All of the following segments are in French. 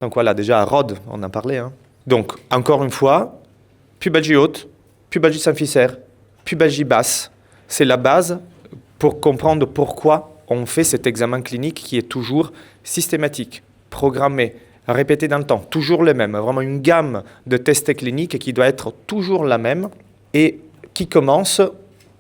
Donc voilà, déjà à Rhodes, on en parlait. Hein. Donc, encore une fois, pubalgie haute, pubalgie symphysaire, pubalgie basse. C'est la base pour comprendre pourquoi on fait cet examen clinique qui est toujours systématique, programmé, répété dans le temps, toujours le même. Vraiment une gamme de tests cliniques qui doit être toujours la même et qui commence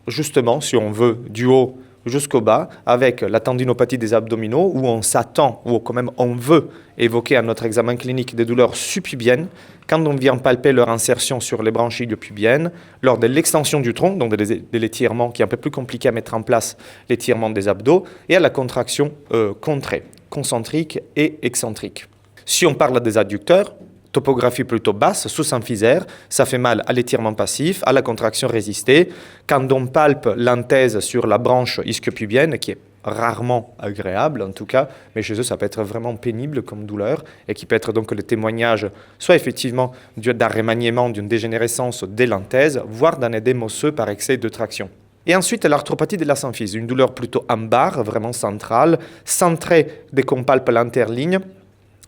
justement, si on veut, du haut jusqu'au bas, avec la tendinopathie des abdominaux, où on s'attend, ou quand même on veut évoquer à notre examen clinique des douleurs subpubiennes, quand on vient palper leur insertion sur les branchies pubiennes, lors de l'extension du tronc, donc de l'étirement qui est un peu plus compliqué à mettre en place, l'étirement des abdos, et à la contraction contrée, concentrique et excentrique. Si on parle des adducteurs, topographie plutôt basse, sous-symphysaire, ça fait mal à l'étirement passif, à la contraction résistée. Quand on palpe l'anthèse sur la branche ischio-pubienne, qui est rarement agréable en tout cas, mais chez eux ça peut être vraiment pénible comme douleur et qui peut être donc le témoignage soit effectivement d'un remaniement, d'une dégénérescence des lanthèses, voire d'un édème osseux par excès de traction. Et ensuite, l'arthropathie de la symphyse, une douleur plutôt en barre, vraiment centrale, centrée dès qu'on palpe l'interligne,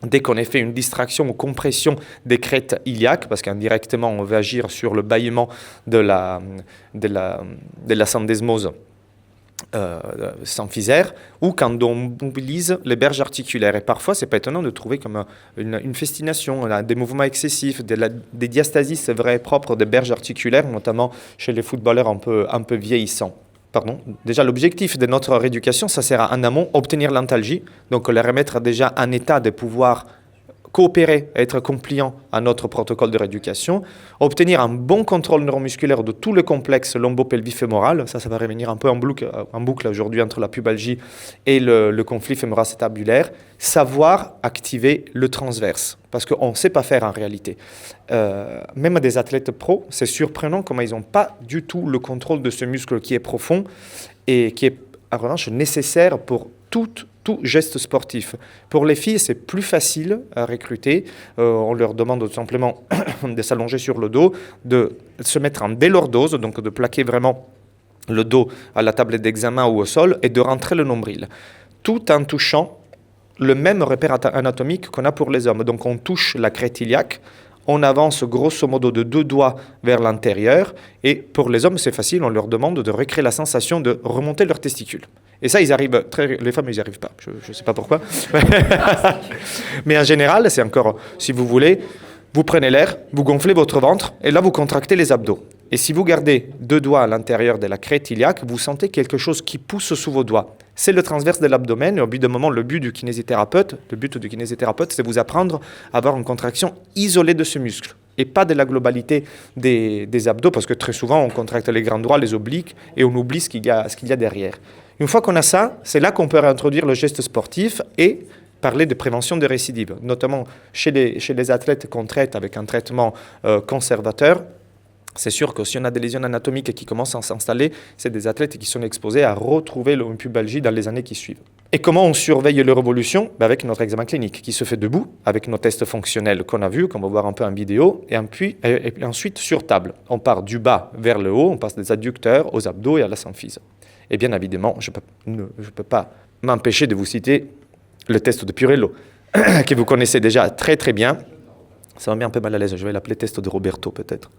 dès qu'on a fait une distraction ou compression des crêtes iliaques, parce qu'indirectement, on va agir sur le bâillement de la syndesmose symphysaire, ou quand on mobilise les berges articulaires. Et parfois, c'est pas étonnant de trouver comme une festination, des mouvements excessifs, des diastasis, c'est vrai, propres des berges articulaires, notamment chez les footballeurs un peu vieillissants. Pardon. Déjà, l'objectif de notre rééducation, ça sert à, en amont, obtenir l'antalgie, donc les remettre déjà en état de pouvoir coopérer, être compliant à notre protocole de rééducation, obtenir un bon contrôle neuromusculaire de tout le complexe lombo-pelvifémoral, ça va revenir un peu en boucle aujourd'hui entre la pubalgie et le conflit fémoro-acétabulaire, savoir activer le transverse, parce qu'on ne sait pas faire en réalité. Même des athlètes pros, c'est surprenant comment ils n'ont pas du tout le contrôle de ce muscle qui est profond et qui est en revanche nécessaire pour tout geste sportif. Pour les filles, c'est plus facile à recruter. On leur demande tout simplement de s'allonger sur le dos, de se mettre en délordose, donc de plaquer vraiment le dos à la table d'examen ou au sol et de rentrer le nombril, tout en touchant le même repère anatomique qu'on a pour les hommes. Donc on touche la crête iliaque, on avance grosso modo de 2 doigts vers l'intérieur et pour les hommes c'est facile, on leur demande de recréer la sensation de remonter leurs testicules. Et ça, ils arrivent les femmes, ils n'y arrivent pas. Je ne sais pas pourquoi. Mais en général, c'est encore, si vous voulez, vous prenez l'air, vous gonflez votre ventre, et là, vous contractez les abdos. Et si vous gardez 2 doigts à l'intérieur de la crête iliaque, vous sentez quelque chose qui pousse sous vos doigts. C'est le transverse de l'abdomen, et au bout d'un moment, le but du kinésithérapeute, c'est vous apprendre à avoir une contraction isolée de ce muscle, et pas de la globalité des abdos, parce que très souvent, on contracte les grands droits, les obliques, et on oublie ce qu'il y a derrière. Une fois qu'on a ça, c'est là qu'on peut réintroduire le geste sportif et parler de prévention de récidive, notamment chez les athlètes qu'on traite avec un traitement conservateur. C'est sûr que si on a des lésions anatomiques qui commencent à s'installer, c'est des athlètes qui sont exposés à retrouver une pubalgie dans les années qui suivent. Et comment on surveille leur évolution ? Avec notre examen clinique qui se fait debout, avec nos tests fonctionnels qu'on a vus, qu'on va voir un peu en vidéo, et ensuite sur table. On part du bas vers le haut, on passe des adducteurs aux abdos et à la symphyse. Et bien évidemment, je ne peux pas m'empêcher de vous citer le test de Purello, que vous connaissez déjà très très bien. Ça m'a mis un peu mal à l'aise, je vais l'appeler test de Roberto peut-être.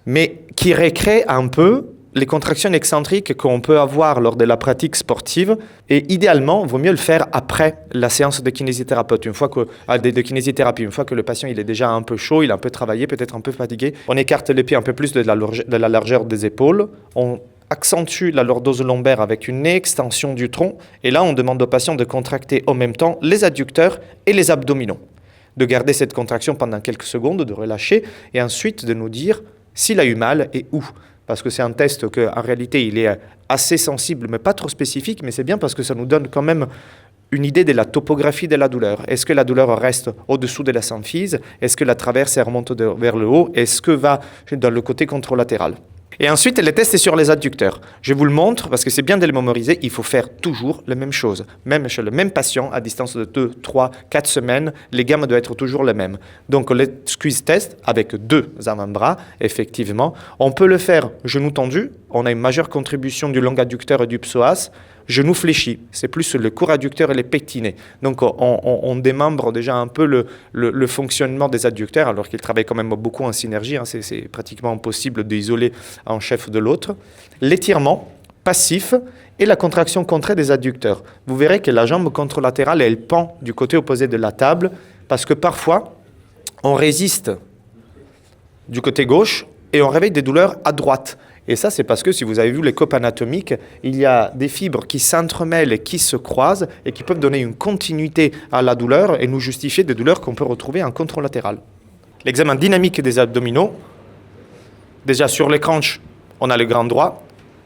Mais qui recrée un peu les contractions excentriques qu'on peut avoir lors de la pratique sportive. Et idéalement, il vaut mieux le faire après la séance de kinésithérapeute, de kinésithérapie. Une fois que le patient il est déjà un peu chaud, il a un peu travaillé, peut-être un peu fatigué. On écarte les pieds un peu plus de la largeur des épaules. On accentue la lordose lombaire avec une extension du tronc. Et là, on demande au patient de contracter en même temps les adducteurs et les abdominaux. De garder cette contraction pendant quelques secondes, de relâcher et ensuite de nous dire s'il a eu mal et où. Parce que c'est un test qu'en réalité, il est assez sensible, mais pas trop spécifique, mais c'est bien parce que ça nous donne quand même une idée de la topographie de la douleur. Est-ce que la douleur reste au-dessous de la symphyse ? Est-ce que la traverse remonte vers le haut ? Est-ce que va dans le côté contralatéral ? Et ensuite, le test est sur les adducteurs. Je vous le montre parce que c'est bien de le mémoriser. Il faut faire toujours la même chose. Même chez le même patient, à distance de 2, 3, 4 semaines, les gammes doivent être toujours les mêmes. Donc, le squeeze test avec 2 avant-bras, effectivement, on peut le faire genou tendu. On a une majeure contribution du long adducteur et du psoas. genou fléchi. C'est plus le court adducteur et les pectinés. Donc on démembre déjà un peu le fonctionnement des adducteurs, alors qu'ils travaillent quand même beaucoup en synergie. Hein. C'est pratiquement impossible d'isoler un chef de l'autre. L'étirement passif et la contraction contrée des adducteurs. Vous verrez que la jambe contralatérale, elle pend du côté opposé de la table, parce que parfois, on résiste du côté gauche et on réveille des douleurs à droite. Et ça, c'est parce que si vous avez vu les copes anatomiques, il y a des fibres qui s'entremêlent et qui se croisent et qui peuvent donner une continuité à la douleur et nous justifier des douleurs qu'on peut retrouver en contralatéral. L'examen dynamique des abdominaux, déjà sur les cranches, on a le grand droit.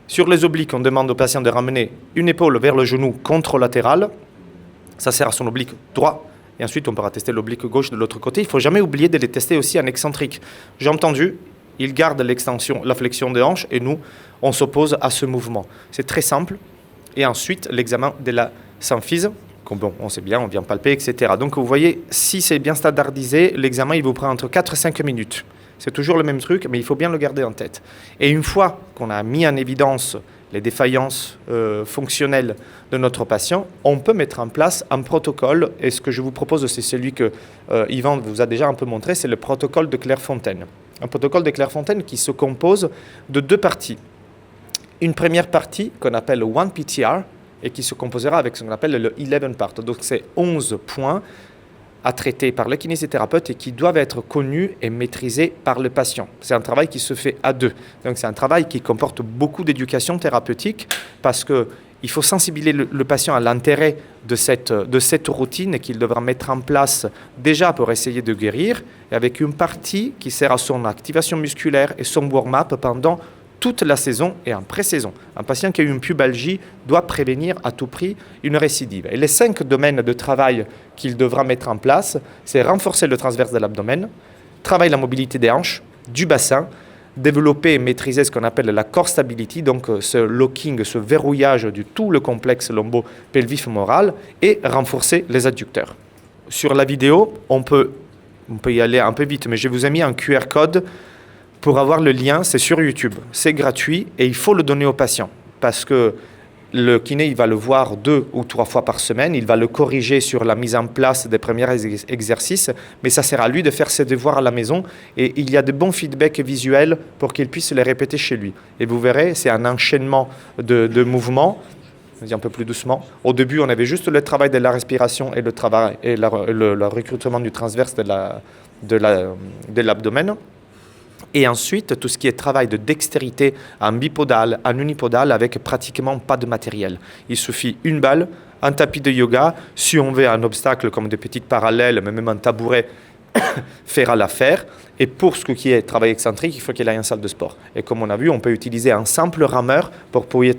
Sur les obliques, on demande au patient de ramener une épaule vers le genou contralatéral. Ça sert à son oblique droit. Et ensuite, on pourra tester l'oblique gauche de l'autre côté. Il ne faut jamais oublier de les tester aussi en excentrique. J'ai entendu, il garde l'extension, la flexion des hanches et nous, on s'oppose à ce mouvement. C'est très simple. Et ensuite, l'examen de la symphyse. Bon, on sait bien, on vient palper, etc. Donc, vous voyez, si c'est bien standardisé, l'examen, il vous prend entre 4 et 5 minutes. C'est toujours le même truc, mais il faut bien le garder en tête. Et une fois qu'on a mis en évidence les défaillances fonctionnelles de notre patient, on peut mettre en place un protocole. Et ce que je vous propose, c'est celui que Yvan vous a déjà un peu montré, c'est le protocole de Clairefontaine. Un protocole de Clairefontaine qui se compose de 2 parties. Une première partie qu'on appelle le 1 PTR et qui se composera avec ce qu'on appelle le 11 part. Donc c'est 11 points à traiter par le kinésithérapeute et qui doivent être connus et maîtrisés par le patient. C'est un travail qui se fait à 2. Donc c'est un travail qui comporte beaucoup d'éducation thérapeutique parce qu'il faut sensibiliser le patient à l'intérêt de cette routine qu'il devra mettre en place déjà pour essayer de guérir, et avec une partie qui sert à son activation musculaire et son warm-up pendant toute la saison et en pré-saison. Un patient qui a eu une pubalgie doit prévenir à tout prix une récidive. Et les 5 domaines de travail qu'il devra mettre en place, c'est renforcer le transverse de l'abdomen, travailler la mobilité des hanches, du bassin, développer et maîtriser ce qu'on appelle la core stability, donc ce locking, ce verrouillage de tout le complexe lombo-pelvif-femoral, et renforcer les adducteurs. Sur la vidéo, on peut y aller un peu vite, mais je vous ai mis un QR code. Pour avoir le lien, c'est sur YouTube. C'est gratuit et il faut le donner au patient parce que le kiné, il va le voir 2 ou 3 fois par semaine. Il va le corriger sur la mise en place des premiers exercices, mais ça sert à lui de faire ses devoirs à la maison et il y a de bons feedbacks visuels pour qu'il puisse les répéter chez lui. Et vous verrez, c'est un enchaînement de mouvements. Je dis un peu plus doucement. Au début, on avait juste le travail de la respiration et le recrutement du transverse de l'abdomen. Et ensuite, tout ce qui est travail de dextérité en bipodal, en unipodal, avec pratiquement pas de matériel. Il suffit une balle, un tapis de yoga, si on veut un obstacle comme des petites parallèles, mais même un tabouret fera l'affaire. Et pour ce qui est travail excentrique, il faut qu'il ait une salle de sport. Et comme on a vu, on peut utiliser un simple rameur pour pouvoir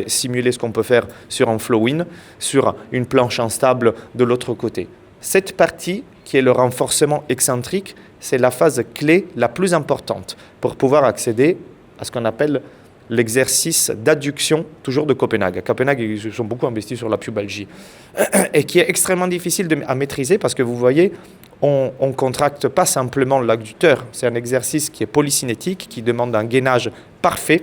simuler ce qu'on peut faire sur un flow-in, sur une planche instable de l'autre côté. Cette partie, qui est le renforcement excentrique, c'est la phase clé la plus importante pour pouvoir accéder à ce qu'on appelle l'exercice d'adduction, toujours de Copenhague. À Copenhague, ils sont beaucoup investis sur la pubalgie et qui est extrêmement difficile à maîtriser parce que vous voyez, on ne contracte pas simplement l'adducteur. C'est un exercice qui est polycinétique, qui demande un gainage parfait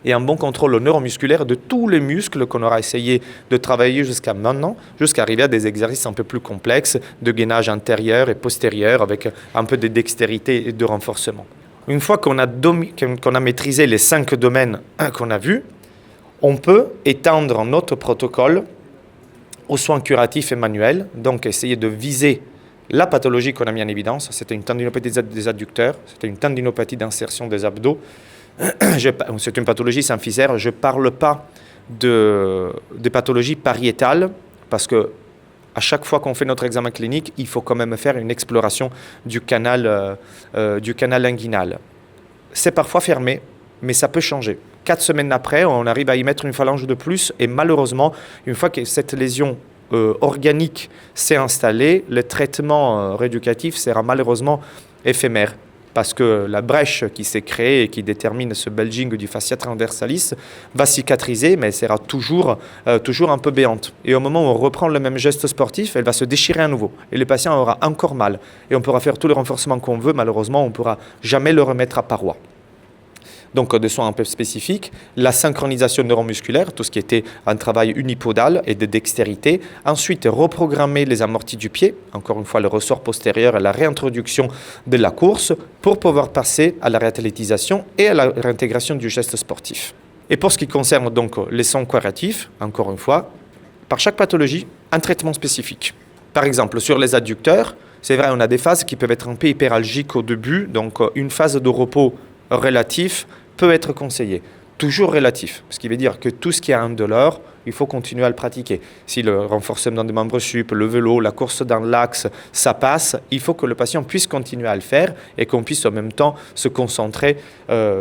et un bon contrôle neuromusculaire de tous les muscles qu'on aura essayé de travailler jusqu'à maintenant, jusqu'à arriver à des exercices un peu plus complexes, de gainage antérieur et postérieur, avec un peu de dextérité et de renforcement. Une fois qu'on a maîtrisé les 5 domaines qu'on a vus, on peut étendre notre protocole aux soins curatifs et manuels, donc essayer de viser la pathologie qu'on a mis en évidence. C'était une tendinopathie des adducteurs, c'était une tendinopathie d'insertion des abdos. C'est une pathologie symphysaire. Je ne parle pas de pathologie pariétale parce que à chaque fois qu'on fait notre examen clinique, il faut quand même faire une exploration du canal inguinal. C'est parfois fermé, mais ça peut changer. 4 semaines après, on arrive à y mettre une phalange de plus et malheureusement, une fois que cette lésion organique s'est installée, le traitement rééducatif sera malheureusement éphémère. Parce que la brèche qui s'est créée et qui détermine ce bulging du fascia transversalis va cicatriser, mais elle sera toujours un peu béante. Et au moment où on reprend le même geste sportif, elle va se déchirer à nouveau. Et le patient aura encore mal. Et on pourra faire tout le renforcement qu'on veut, malheureusement, on ne pourra jamais le remettre à paroi. donc des soins un peu spécifiques, la synchronisation neuromusculaire, tout ce qui était un travail unipodal et de dextérité, ensuite reprogrammer les amortis du pied, encore une fois le ressort postérieur et la réintroduction de la course pour pouvoir passer à la réathlétisation et à la réintégration du geste sportif. Et pour ce qui concerne donc les soins curatifs, encore une fois, par chaque pathologie, un traitement spécifique. Par exemple, sur les adducteurs, c'est vrai, on a des phases qui peuvent être un peu hyperalgiques au début, donc une phase de repos relatif peut être conseillée. Toujours relatif, ce qui veut dire que tout ce qui est indolore, il faut continuer à le pratiquer. Si le renforcement des membres suples, le vélo, la course dans l'axe, ça passe, il faut que le patient puisse continuer à le faire et qu'on puisse en même temps se concentrer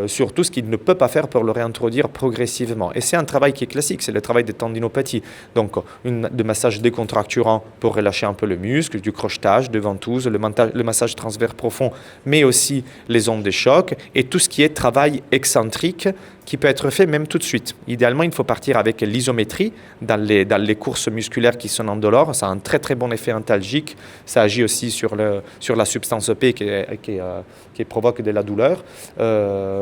sur tout ce qu'il ne peut pas faire pour le réintroduire progressivement. Et c'est un travail qui est classique, c'est le travail des tendinopathies. Donc, de massage décontracturant pour relâcher un peu le muscle, du crochetage, de ventouse, le massage transverse profond, mais aussi les ondes de choc et tout ce qui est travail excentrique qui peut être fait même tout de suite. Idéalement, il faut partir avec l'isométrie dans les courses musculaires qui sont indolores. Ça a un très très bon effet antalgique. Ça agit aussi sur la substance P qui provoque de la douleur.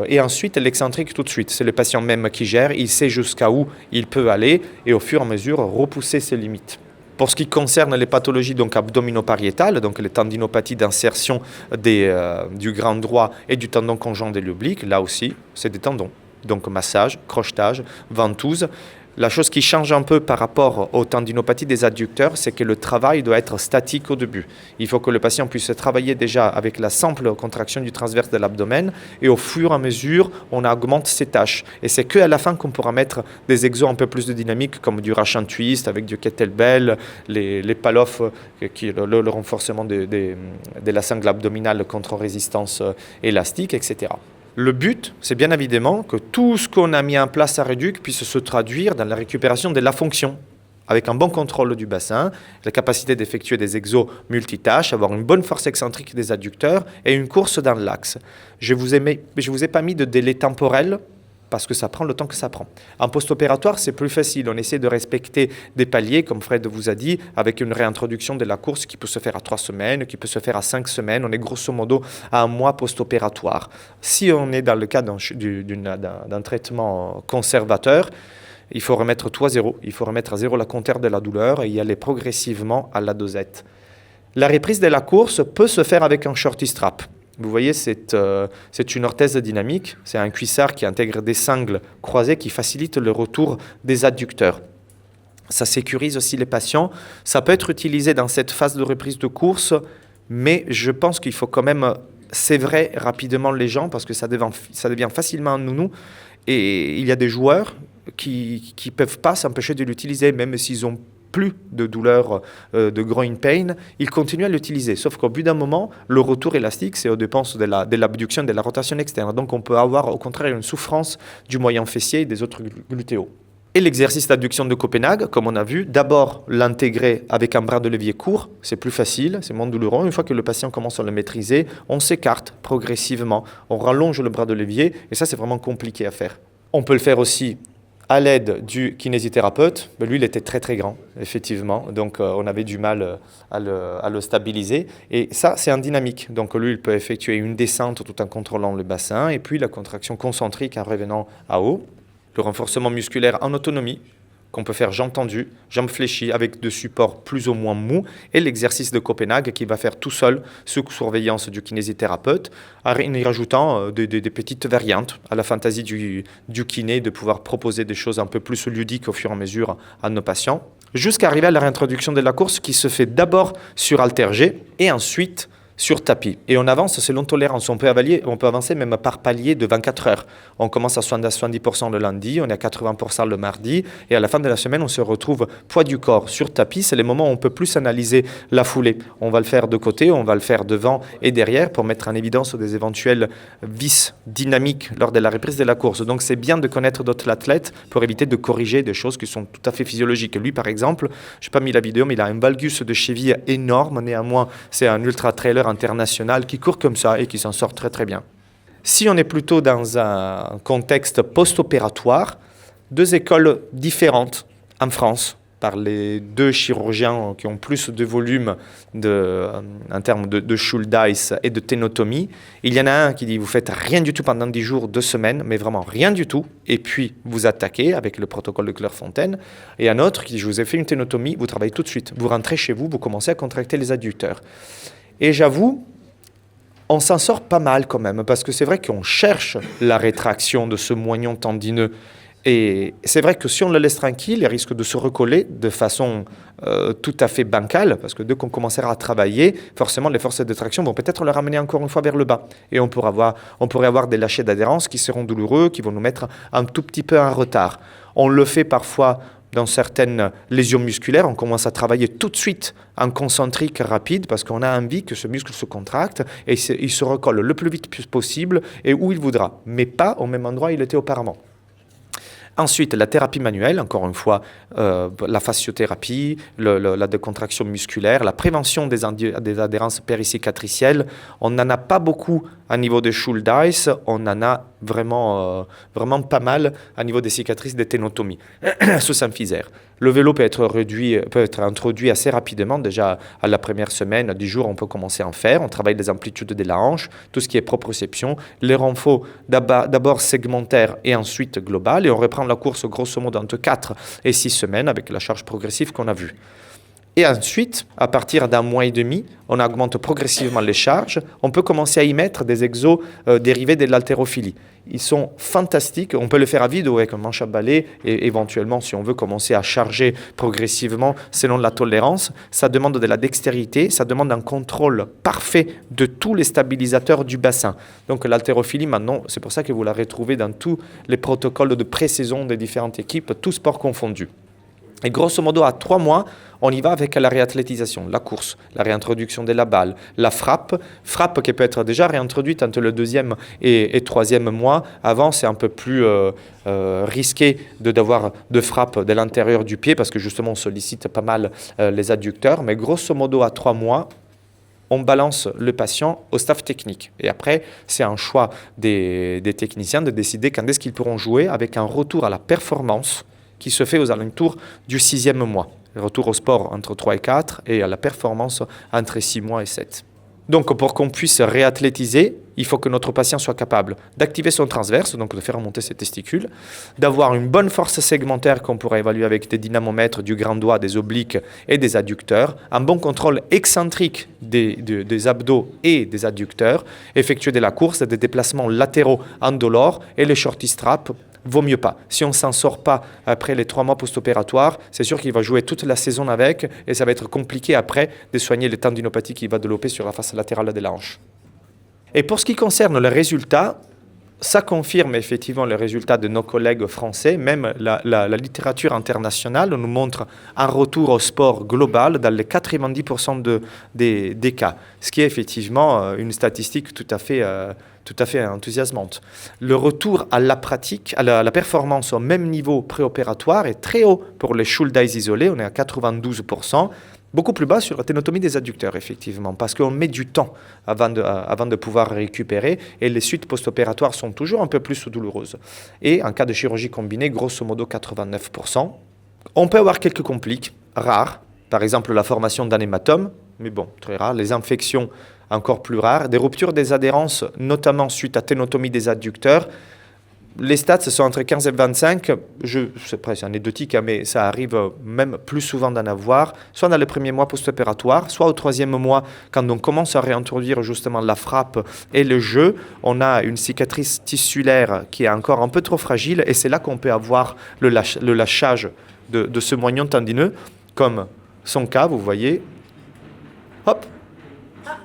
Et ensuite, l'excentrique tout de suite. C'est le patient même qui gère. Il sait jusqu'à où il peut aller et au fur et à mesure repousser ses limites. Pour ce qui concerne les pathologies donc abdominopariétales, donc les tendinopathies d'insertion du grand droit et du tendon conjoint de l'oblique, là aussi, c'est des tendons. Donc massage, crochetage, ventouse. La chose qui change un peu par rapport aux tendinopathies des adducteurs, c'est que le travail doit être statique au début. Il faut que le patient puisse travailler déjà avec la simple contraction du transverse de l'abdomen et au fur et à mesure, on augmente ses tâches. Et c'est qu'à la fin qu'on pourra mettre des exos un peu plus de dynamique comme du Russian twist avec du kettlebell, les pull-off, le renforcement de la sangle abdominale contre résistance élastique, etc. Le but, c'est bien évidemment que tout ce qu'on a mis en place à Reduc puisse se traduire dans la récupération de la fonction, avec un bon contrôle du bassin, la capacité d'effectuer des exos multitâches, avoir une bonne force excentrique des adducteurs et une course dans l'axe. Je vous ai pas mis de délai temporel parce que ça prend le temps que ça prend. En post-opératoire, c'est plus facile. On essaie de respecter des paliers, comme Fred vous a dit, avec une réintroduction de la course qui peut se faire à 3 semaines, qui peut se faire à 5 semaines. On est grosso modo à 1 mois post-opératoire. Si on est dans le cas d'un traitement conservateur, il faut remettre tout à zéro. Il faut remettre à zéro la compteur de la douleur et y aller progressivement à la dosette. La reprise de la course peut se faire avec un shorty strap. Vous voyez, c'est une orthèse dynamique, c'est un cuissard qui intègre des sangles croisées qui facilitent le retour des adducteurs. Ça sécurise aussi les patients. Ça peut être utilisé dans cette phase de reprise de course, mais je pense qu'il faut quand même sévrer rapidement les gens parce que ça devient facilement un nounou. Et il y a des joueurs qui ne peuvent pas s'empêcher de l'utiliser, même s'ils ont plus de douleur de groin pain, ils continuent à l'utiliser. Sauf qu'au bout d'un moment, le retour élastique, c'est aux dépenses de l'abduction, de la rotation externe. Donc on peut avoir au contraire une souffrance du moyen fessier et des autres glutéaux. Et l'exercice d'adduction de Copenhague, comme on a vu, d'abord l'intégrer avec un bras de levier court, c'est plus facile, c'est moins douloureux. Une fois que le patient commence à le maîtriser, on s'écarte progressivement, on rallonge le bras de levier et ça c'est vraiment compliqué à faire. On peut le faire aussi à l'aide du kinésithérapeute. Lui, il était très très grand, effectivement, donc on avait du mal à le stabiliser. Et ça, c'est un dynamique. Donc lui, il peut effectuer une descente tout en contrôlant le bassin, et puis la contraction concentrique en revenant à haut. Le renforcement musculaire en autonomie, qu'on peut faire jambes tendues, jambes fléchies avec des supports plus ou moins mous, et l'exercice de Copenhague qui va faire tout seul sous surveillance du kinésithérapeute, en y rajoutant des petites variantes à la fantaisie du kiné de pouvoir proposer des choses un peu plus ludiques au fur et à mesure à nos patients, jusqu'à arriver à la réintroduction de la course qui se fait d'abord sur haltère G et ensuite sur tapis. Et on avance selon tolérance. On peut avancer même par palier de 24 heures. On commence à 70% le lundi, on est à 80% le mardi, et à la fin de la semaine, on se retrouve poids du corps sur tapis. C'est les moments où on peut plus analyser la foulée. On va le faire de côté, on va le faire devant et derrière pour mettre en évidence des éventuels vices dynamiques lors de la reprise de la course. Donc c'est bien de connaître d'autres athlètes pour éviter de corriger des choses qui sont tout à fait physiologiques. Lui, par exemple, je n'ai pas mis la vidéo, mais il a un valgus de cheville énorme. Néanmoins, c'est un ultra-trailer international qui court comme ça et qui s'en sort très très bien. Si on est plutôt dans un contexte post-opératoire, 2 écoles différentes en France par les deux chirurgiens qui ont plus de volume en termes de Schuldeis et de ténotomie. Il y en a un qui dit vous faites rien du tout pendant 10 jours, 2 semaines, mais vraiment rien du tout, et puis vous attaquez avec le protocole de Clairefontaine. Et un autre qui dit je vous ai fait une ténotomie, vous travaillez tout de suite, vous rentrez chez vous, vous commencez à contracter les adducteurs. Et j'avoue, on s'en sort pas mal quand même, parce que c'est vrai qu'on cherche la rétraction de ce moignon tendineux. Et c'est vrai que si on le laisse tranquille, il risque de se recoller de façon tout à fait bancale, parce que dès qu'on commencera à travailler, forcément les forces de traction vont peut-être le ramener encore une fois vers le bas. Et on pourrait avoir des lâchers d'adhérence qui seront douloureux, qui vont nous mettre un tout petit peu en retard. On le fait parfois dans certaines lésions musculaires, on commence à travailler tout de suite en concentrique rapide parce qu'on a envie que ce muscle se contracte et il se recolle le plus vite possible et où il voudra, mais pas au même endroit où il était auparavant. Ensuite, la thérapie manuelle, encore une fois, la fasciothérapie, la décontraction musculaire, la prévention des adhérences péricicatricielles. On n'en a pas beaucoup à niveau des Schuldeis, on en a vraiment pas mal à niveau des cicatrices des ténotomies sous symphysaire. Le vélo peut être introduit assez rapidement, déjà à la première semaine, à 10 jours, on peut commencer à en faire. On travaille les amplitudes de la hanche, tout ce qui est proprioception, les renforts d'abord segmentaires et ensuite globales, et on reprend la course grosso modo entre 4 et 6 semaines avec la charge progressive qu'on a vue. Et ensuite, à partir d'1 mois et demi, on augmente progressivement les charges. On peut commencer à y mettre des exos dérivés de l'haltérophilie. Ils sont fantastiques. On peut le faire à vide ou avec un manche à balai. Et éventuellement, si on veut commencer à charger progressivement selon la tolérance, ça demande de la dextérité, ça demande un contrôle parfait de tous les stabilisateurs du bassin. Donc l'haltérophilie, maintenant, c'est pour ça que vous la retrouvez dans tous les protocoles de pré-saison des différentes équipes, tous sports confondus. Et grosso modo, à 3 mois, on y va avec la réathlétisation, la course, la réintroduction de la balle, la frappe qui peut être déjà réintroduite entre le 2e et 3e mois. Avant, c'est un peu plus risqué d'avoir de frappe de l'intérieur du pied parce que justement, on sollicite pas mal les adducteurs. Mais grosso modo, à 3 mois, on balance le patient au staff technique. Et après, c'est un choix des techniciens de décider quand est-ce qu'ils pourront jouer avec un retour à la performance qui se fait aux alentours du 6e mois. Le retour au sport entre 3 et 4 et à la performance entre 6 mois et 7. Donc pour qu'on puisse réathlétiser, il faut que notre patient soit capable d'activer son transverse, donc de faire remonter ses testicules, d'avoir une bonne force segmentaire qu'on pourrait évaluer avec des dynamomètres du grand doigt, des obliques et des adducteurs, un bon contrôle excentrique des abdos et des adducteurs, effectuer de la course, des déplacements latéraux indolores et les shorty straps. Vaut mieux pas. Si on ne s'en sort pas après les 3 mois post-opératoires, c'est sûr qu'il va jouer toute la saison avec et ça va être compliqué après de soigner les tendinopathies qu'il va développer sur la face latérale de la hanche. Et pour ce qui concerne les résultats, ça confirme effectivement les résultats de nos collègues français. Même la littérature internationale nous montre un retour au sport global dans les 90% des cas, ce qui est effectivement une statistique tout à fait enthousiasmante. Le retour à la pratique, à la performance au même niveau préopératoire est très haut pour les Schuldeis isolés, on est à 92%. Beaucoup plus bas sur la ténotomie des adducteurs, effectivement, parce qu'on met du temps avant de pouvoir récupérer et les suites post-opératoires sont toujours un peu plus douloureuses. Et en cas de chirurgie combinée, grosso modo 89%. On peut avoir quelques compliques rares, par exemple la formation d'un hématome, mais bon, très rare. Les infections, encore plus rares. Des ruptures des adhérences, notamment suite à ténotomie des adducteurs. Les stats sont entre 15 et 25, c'est presque anecdotique, mais ça arrive même plus souvent d'en avoir, soit dans les premiers mois post-opératoires, soit au 3e mois, quand on commence à réintroduire justement la frappe et le jeu, on a une cicatrice tissulaire qui est encore un peu trop fragile, et c'est là qu'on peut avoir le lâchage de ce moignon tendineux, comme son cas, vous voyez, hop,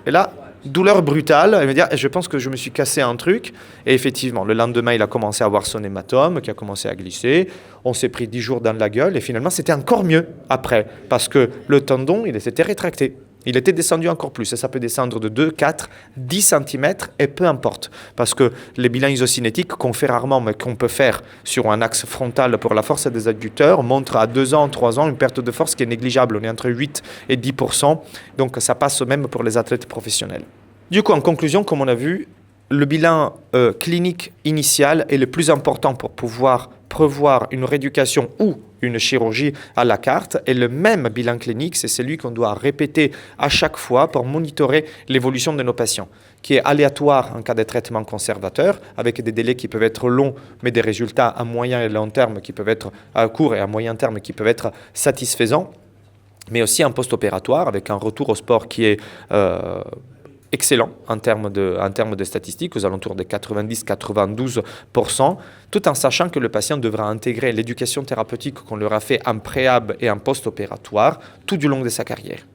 et là, douleur brutale, il me dit je pense que je me suis cassé un truc, et effectivement le lendemain il a commencé à avoir son hématome qui a commencé à glisser, on s'est pris 10 jours dans la gueule et finalement c'était encore mieux après parce que le tendon il s'était rétracté, il était descendu encore plus et ça peut descendre de 2, 4, 10 cm et peu importe parce que les bilans isocinétiques qu'on fait rarement mais qu'on peut faire sur un axe frontal pour la force des adducteurs montrent à 2 ans, 3 ans une perte de force qui est négligeable, on est entre 8 et 10%, donc ça passe même pour les athlètes professionnels. Du coup, en conclusion, comme on a vu, le bilan clinique initial est le plus important pour pouvoir prévoir une rééducation ou une chirurgie à la carte. Et le même bilan clinique, c'est celui qu'on doit répéter à chaque fois pour monitorer l'évolution de nos patients, qui est aléatoire en cas de traitement conservateur, avec des délais qui peuvent être longs, mais des résultats à moyen et long terme qui peuvent être à court et à moyen terme qui peuvent être satisfaisants, mais aussi en post-opératoire, avec un retour au sport qui est excellent en termes de statistiques, aux alentours de 90-92%, tout en sachant que le patient devra intégrer l'éducation thérapeutique qu'on leur a fait en préalable et en post-opératoire tout du long de sa carrière.